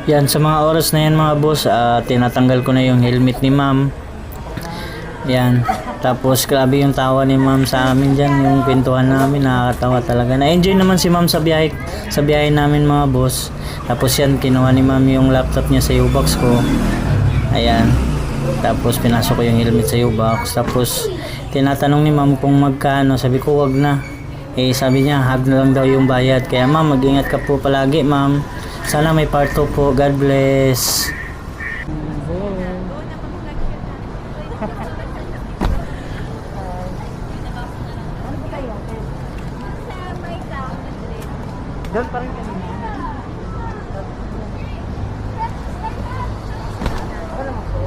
Yan, sa mga oras na yan mga boss, tinatanggal ko na yung helmet ni ma'am. Yan. Tapos grabe yung tawa ni ma'am sa amin dyan, yung kwentuhan namin, nakakatawa talaga. Na-enjoy naman si ma'am sa biyahe namin mga boss. Tapos yan, kinuha ni ma'am yung laptop niya sa U-box ko. Ayan. Tapos pinasok ko yung helmet sa U-box. Tapos tinatanong ni ma'am kung magkano. Sabi ko wag na. Eh sabi niya hag na lang daw yung bayad. Kaya ma'am, mag-ingat ka po palagi ma'am. Sana may part 2 po. God bless. Doon pa rin kanina. Wala mo po.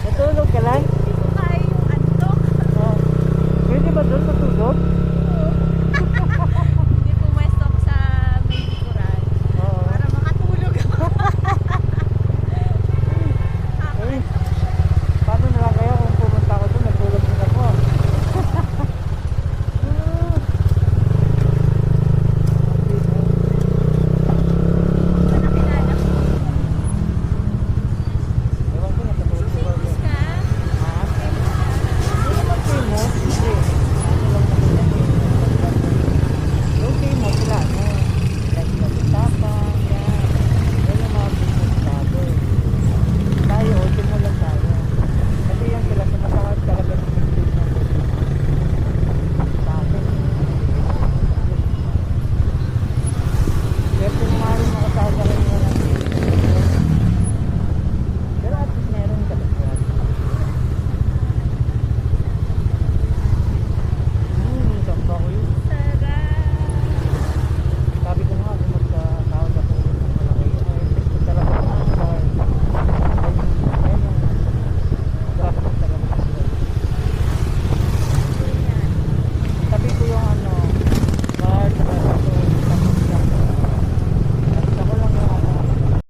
Natulog ka lang? Hindi ko kaya yung antok. Pwede ba doon matulog?